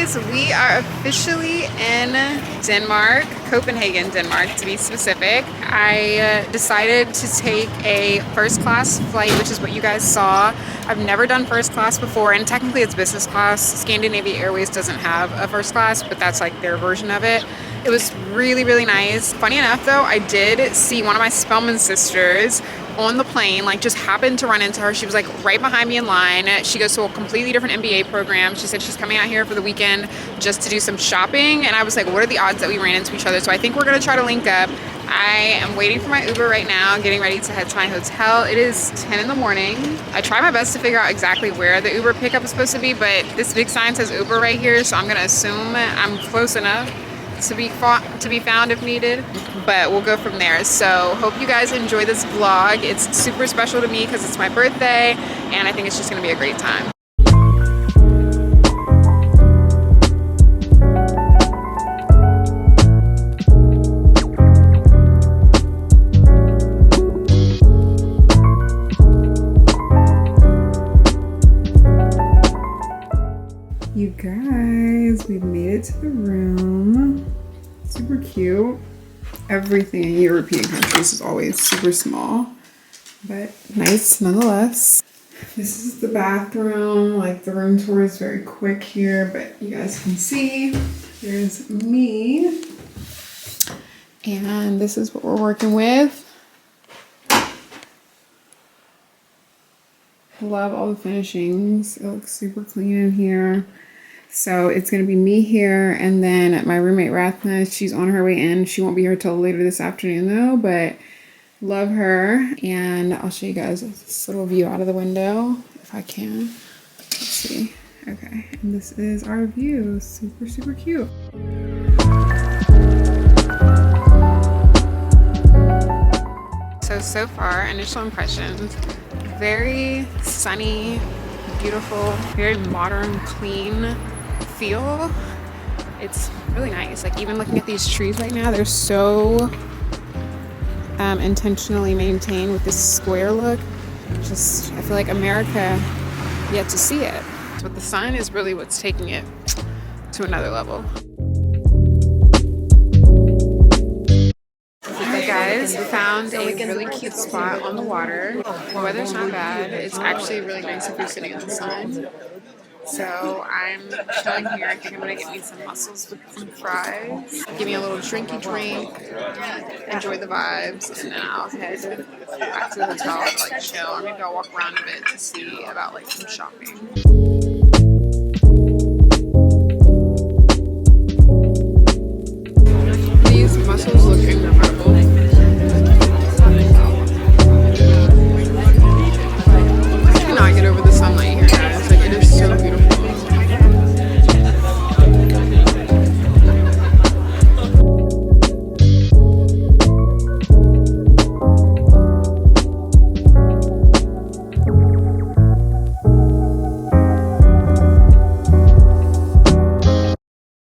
guys, we are officially in Denmark, Copenhagen, Denmark to be specific. I decided to take a first class flight, which is what you guys saw. I've never done first class before, and technically it's business class. Scandinavia Airways doesn't have a first class, but that's like their version of it. It was really, really nice. Funny enough though, I did see one of my Spellman sisters on the plane, like just happened to run into her. She was like right behind me in line. She goes to a completely different MBA program. She said she's coming out here for the weekend just to do some shopping. And I was like, what are the odds that we ran into each other? So I think we're gonna try to link up. I am waiting for my Uber right now, getting ready to head to my hotel. It is 10 in the morning. I try my best to figure out exactly where the Uber pickup is supposed to be, but this big sign says Uber right here, so I'm gonna assume I'm close enough to be found if needed, but we'll go from there. So hope you guys enjoy this vlog. It's super special to me because it's my birthday, and I think it's just gonna be a great time. You guys, we've made it to the room. Super cute. Everything in European countries is always super small, but nice nonetheless. This is the bathroom. Like, the room tour is very quick here, but you guys can see there's me. And this is what we're working with. Love all the finishings. It looks super clean in here. So it's going to be me here, and then my roommate Rathna, she's on her way in. She won't be here till later this afternoon though, but love her. And I'll show you guys this little view out of the window if I can. Let's see. Okay, and this is our view. Super, super cute. So far, initial impressions, very sunny, beautiful, very modern, clean feel. It's really nice. Like, even looking at these trees right now, they're so intentionally maintained with this square look. Just, I feel like America yet to see it. But the sun is really what's taking it to another level. Hey guys, we found a really cute spot on the water. The weather's not bad. It's actually really nice if you're sitting in the sun. So I'm chilling here. I think I'm gonna get me some mussels with some fries. Give me a little drinky drink, enjoy the vibes, and then I'll head back to the hotel to like chill. Or maybe I'll walk around a bit to see about like some shopping. These mussels look incredible. I cannot get over the sunlight here, guys. Like, it is so beautiful.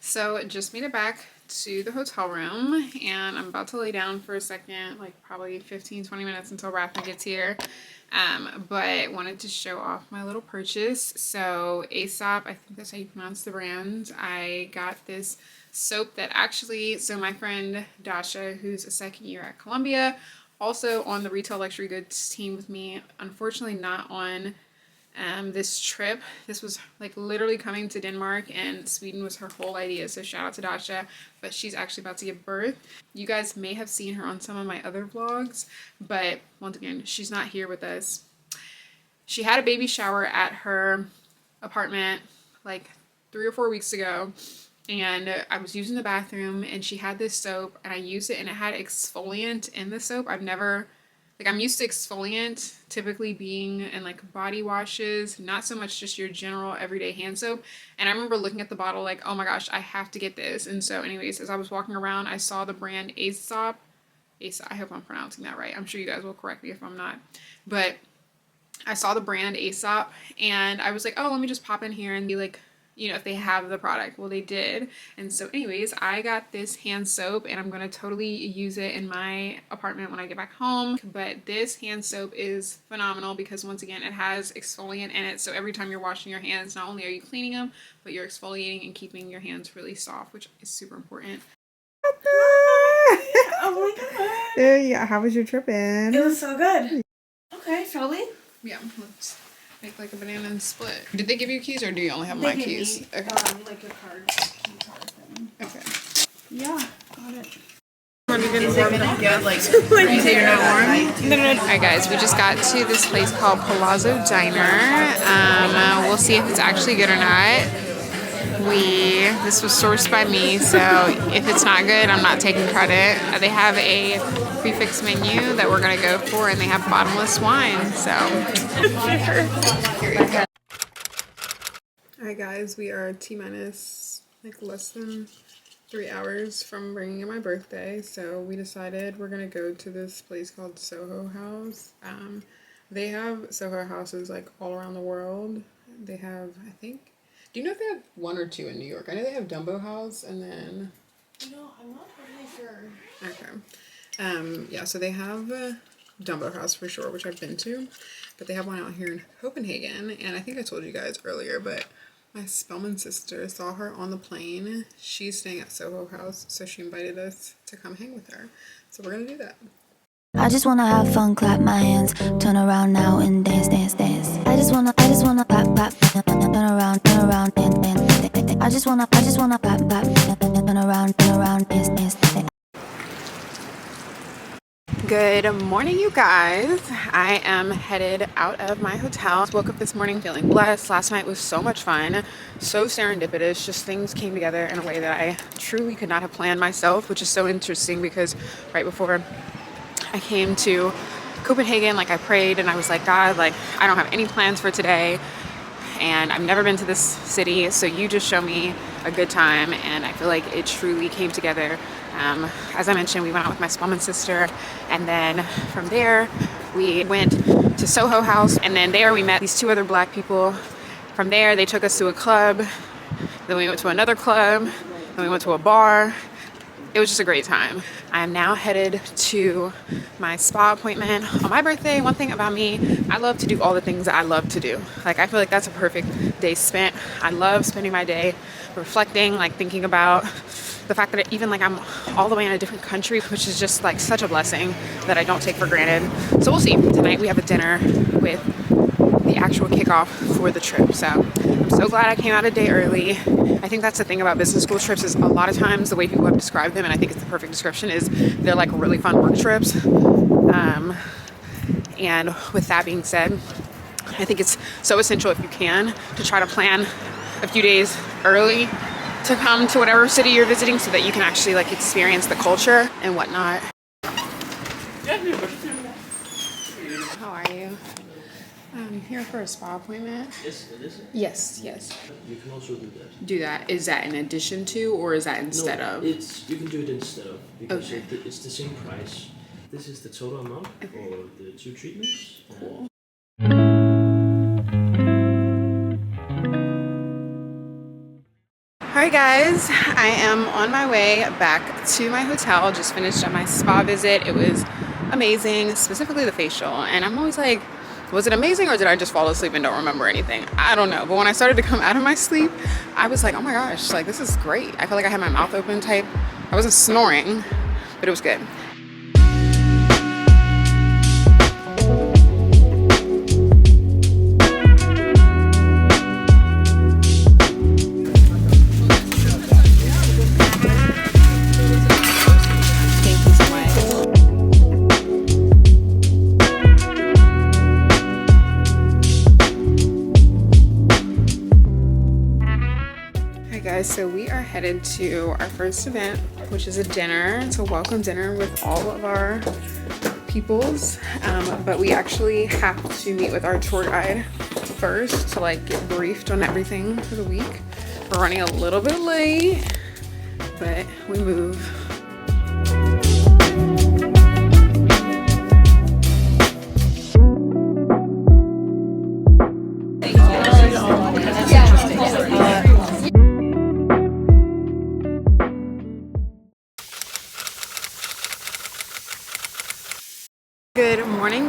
So just made it back to the hotel room, and I'm about to lay down for a second, like probably 15-20 minutes until Rafa gets here. But wanted to show off my little purchase. So Aesop, I think that's how you pronounce the brand. I got this soap that actually, so my friend Dasha, who's a second year at Columbia, also on the retail luxury goods team with me, unfortunately not on this trip. This was like literally coming to Denmark, and Sweden was her whole idea. So shout out to Dasha, but she's actually about to give birth. You guys may have seen her on some of my other vlogs, but once again, she's not here with us. She had a baby shower at her apartment like 3 or 4 weeks ago, and I was using the bathroom, and she had this soap, and I used it, and it had exfoliant in the soap. I'm used to exfoliant typically being in like body washes, not so much just your general everyday hand soap. And I remember looking at the bottle like, oh my gosh, I have to get this. And so anyways, as I was walking around, I saw the brand Aesop. I hope I'm pronouncing that right. I'm sure you guys will correct me if I'm not. But I saw the brand Aesop, and I was like, oh, let me just pop in here and be like, you know, if they have the product. Well, they did. And so anyways, I got this hand soap and I'm going to totally use it in my apartment when I get back home. But this hand soap is phenomenal because once again, it has exfoliant in it. So every time you're washing your hands, not only are you cleaning them, but you're exfoliating and keeping your hands really soft, which is super important. Oh my god. Yeah, how was your trip in? It was so good. Okay, shall we? Yeah, let's make like a banana and split. Did they give you keys or do you only have They my gave keys? me, Okay. like a key card thing. Okay. Yeah, got it. Alright guys, we just got to this place called Palazzo Diner. We'll see if it's actually good or not. This was sourced by me, so if it's not good, I'm not taking credit. They have a prefix menu that we're gonna go for, and they have bottomless wine, so. Alright guys, we are T-minus like less than 3 hours from bringing in my birthday, so we decided we're gonna go to this place called Soho House. They have Soho houses like all around the world. They have, I think, do you know if they have 1 or 2 in New York? I know they have Dumbo House and then... No, I'm not really sure. Okay. Yeah, so they have Dumbo House for sure, which I've been to. But they have one out here in Copenhagen. And I think I told you guys earlier, but my Spellman sister saw her on the plane. She's staying at Soho House, so she invited us to come hang with her. So we're going to do that. I just wanna have fun, clap my hands, turn around now and dance, dance, dance. I just wanna clap, clap, turn around, dance, dance, dance. I just wanna clap, clap, turn around, dance, dance, dance. Good morning, you guys. I am headed out of my hotel. Woke up this morning feeling blessed. Last night was so much fun, so serendipitous. Just things came together in a way that I truly could not have planned myself, which is so interesting because right before I came to Copenhagen, like I prayed and I was like, God, like I don't have any plans for today and I've never been to this city, so you just show me a good time. And I feel like it truly came together. As I mentioned, we went out with my Spellman sister, and then from there we went to Soho House, and then there we met these 2 other black people. From there they took us to a club, then we went to another club, then we went to a bar. It was just a great time. I'm now headed to my spa appointment on my birthday. One thing about me, I love to do all the things that I love to do. Like I feel like that's a perfect day spent. I love spending my day reflecting, like thinking about the fact that even like I'm all the way in a different country, which is just like such a blessing that I don't take for granted. So we'll see. Tonight we have a dinner with the actual kickoff for the trip. So I'm so glad I came out a day early. I think that's the thing about business school trips is a lot of times the way people have described them, and I think it's the perfect description, is they're like really fun work trips. And with that being said, I think it's so essential if you can to try to plan a few days early to come to whatever city you're visiting so that you can actually like experience the culture and whatnot. How are you? I'm here for a spa appointment. Yes, it is. Yes, yes. You can also do that. Do that. Is that in addition to or is that instead no, of? You can do it instead of because Okay. it's the same price. This is the total amount for the 2 treatments. Cool. Alright guys, I am on my way back to my hotel. Just finished my spa visit. It was amazing, specifically the facial. And I'm always like, was it amazing or did I just fall asleep and don't remember anything? I don't know. But when I started to come out of my sleep, I was like, oh my gosh, like this is great. I feel like I had my mouth open type. I wasn't snoring, but it was good. So we are headed to our first event, which is a dinner. It's a welcome dinner with all of our peoples, but we actually have to meet with our tour guide first to like get briefed on everything for the week. We're running a little bit late, but we move.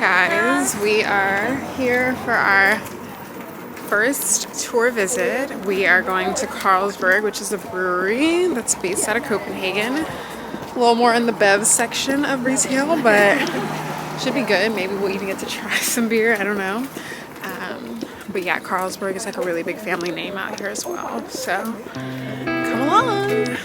guys, we are here for our first tour visit. We are going to Carlsberg, which is a brewery that's based out of Copenhagen. A little more in the bev section of retail, but should be good. Maybe we'll even get to try some beer, I don't know. But yeah, Carlsberg is like a really big family name out here as well. So come along.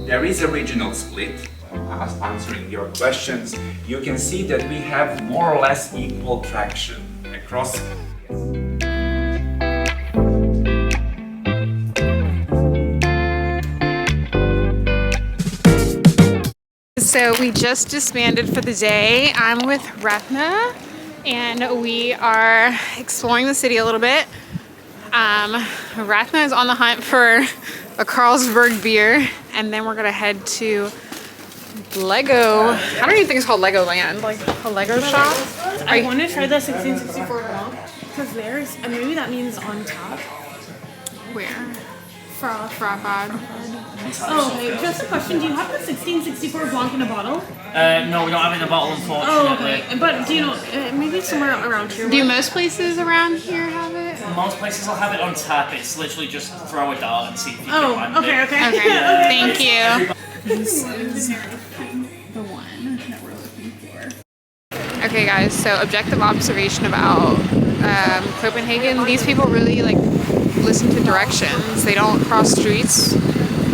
There is a regional split. As answering your questions, you can see that we have more or less equal traction across. So we just disbanded for the day. I'm with Ratna and we are exploring the city a little bit. Ratna is on the hunt for a Carlsberg beer, and then we're gonna head to Lego. I don't even think it's called Legoland, like a Lego shop. I want to try the 1664 block because there's, and maybe that means on top. Where? Frapad. Oh, okay. Just a question. Do you have the 1664 Blanc in a bottle? No, we don't have it in a bottle, unfortunately. Oh, okay. But do you know, maybe somewhere around here? Do most places around here have it? Most places will have it on tap. It's literally just throw a dart and see if you can land okay, it. okay. Okay, thank you. This is the one that we're looking for. Okay guys, so objective observation about Copenhagen. These people really like listen to directions. They don't cross streets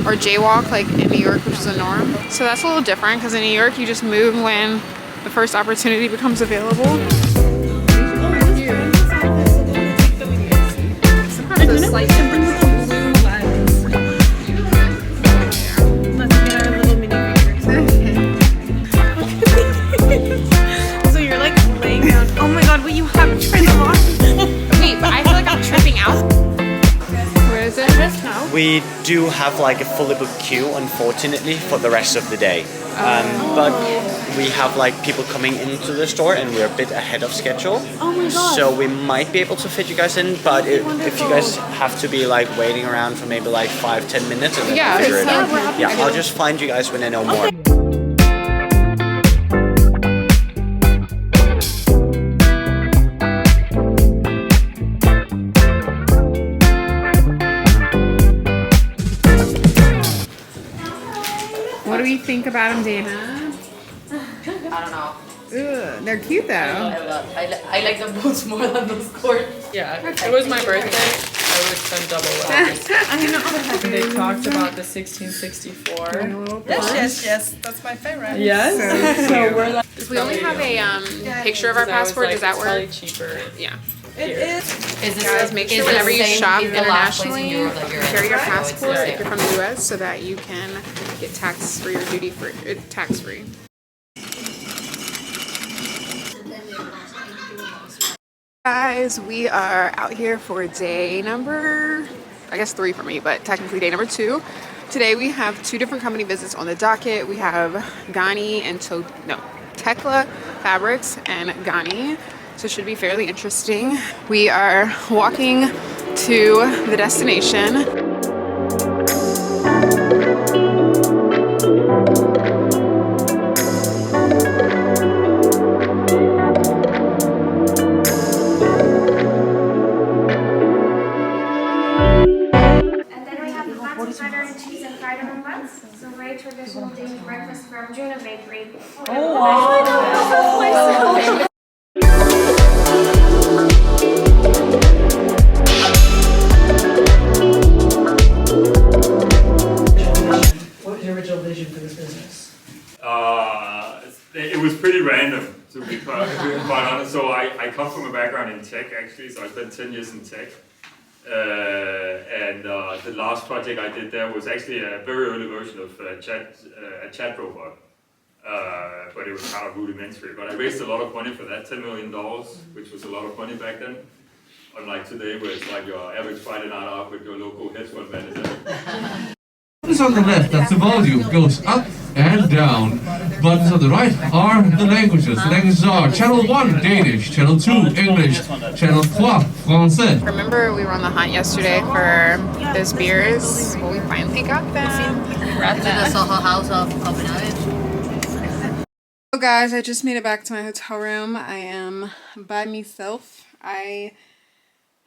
or jaywalk like in New York, which is a norm. So that's a little different because in New York you just move when the first opportunity becomes available. Sometimes there's slight differences. So you're like laying down. Oh my god, wait, you have to try the water. Wait, but I feel like I'm tripping out. Where is it? We do have like a fully booked queue, unfortunately, for the rest of the day. But we have like people coming into the store and we're a bit ahead of schedule. Oh my god. So we might be able to fit you guys in, but if you guys have to be like waiting around for maybe like 5-10 minutes and then Yeah, figure it so out. we're happy Yeah, to I'll do just find you guys when I know more. What do we think about them, Dana? I don't know. Ugh, they're cute though. I like the boots more than the skirt. Yeah, it was my birthday. I would spend double that. I know. They talked about the 1664. Yes, that's my favorite. Yes. So we're like. If we only have a picture of our passport, does that work? Probably cheaper. Yeah. It is. Is this Guys, make sure whenever you shop internationally, carry your Right? passport Yeah. if you're from the US so that you can get tax-free or duty-free, tax-free. Guys, we are out here for day number, I guess 3 for me, but technically day number 2. Today we have 2 different company visits on the docket. We have Ganni and Tekla Fabrics and Ganni. So it should be fairly interesting. We are walking to the destination. And then we have the buns, butter, and cheese and cardamom buns. So very traditional Danish breakfast from Juna Bakery. Oh wow! What was your original vision for this business? It was pretty random, to be quite honest. So I come from a background in tech, actually. So I spent 10 years in tech. And the last project I did there was actually a very early version of a chat robot. But it was kind of rudimentary. But I raised a lot of money for that, $10 million, which was a lot of money back then. Unlike today, where it's like your average Friday night out with your local hedge fund manager. What is on the left, that's the volume, goes up and down. Buttons on the right are the languages. The languages are Channel 1, Danish, Channel 2, English, Channel 3, Français. Remember we were on the hunt yesterday for those beers? Well, we finally got them. Congrats to the Soho House of Copenhagen. So guys, I just made it back to my hotel room. I am by myself. I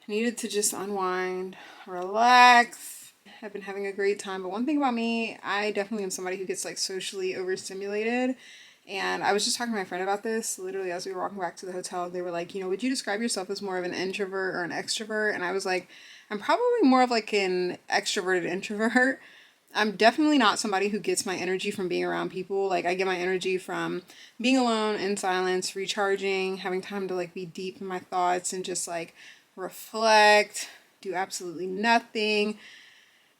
needed to just unwind, relax. I've been having a great time, but one thing about me, I definitely am somebody who gets like socially overstimulated. And I was just talking to my friend about this literally as we were walking back to the hotel. They were like, you know, would you describe yourself as more of an introvert or an extrovert? And I was like, I'm probably more of like an extroverted introvert. I'm definitely not somebody who gets my energy from being around people. Like, I get my energy from being alone in silence, recharging, having time to like be deep in my thoughts and just like reflect, do absolutely nothing.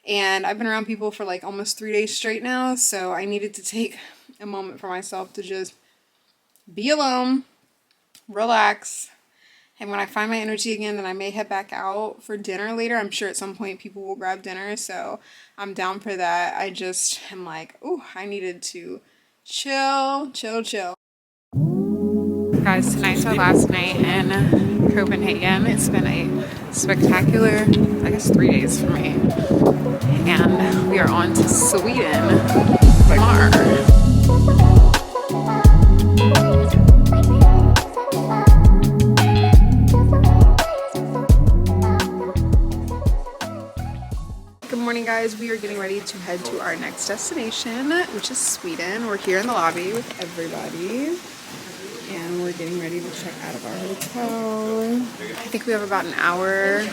And I've been around people for like almost 3 days straight now, so I needed to take a moment for myself to just be alone, relax. And when I find my energy again, then I may head back out for dinner later. I'm sure at some point people will grab dinner, so I'm down for that. I just am like, oh, I needed to chill. Guys, tonight's our last night in Copenhagen. It's been a spectacular, I guess, 3 days for me. And we are on to Sweden tomorrow. Good morning, guys. We are getting ready to head to our next destination, which is Sweden. We're here in the lobby with everybody. And we're getting ready to check out of our hotel. I think we have about an hour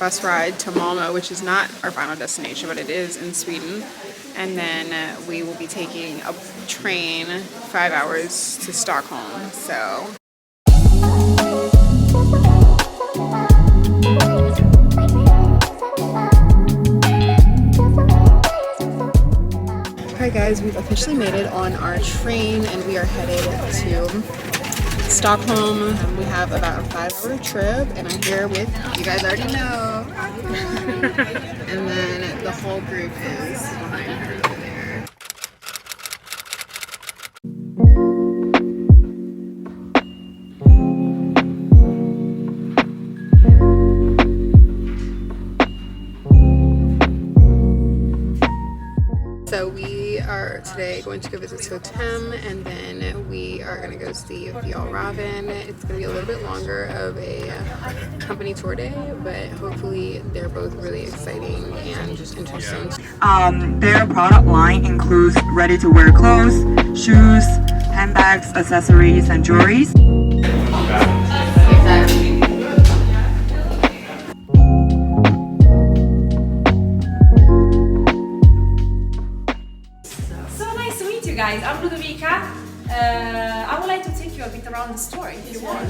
bus ride to Malmö, which is not our final destination, but it is in Sweden. And then we will be taking a train 5 hours to Stockholm. So hi guys, we've officially made it on our train and we are headed to Stockholm. We have about a 5-hour trip and I'm here with, you guys already know. And then the whole group is behind her over there. So we are today going to go visit Totem and then we are going to go see Raven. It's going to be a little bit longer of a company tour day, but hopefully they're both really exciting and just interesting. Their product line includes ready-to-wear clothes, shoes, handbags, accessories, and jewelries. Guys, I'm Ludovica. I would like to take you a bit around the store if you want.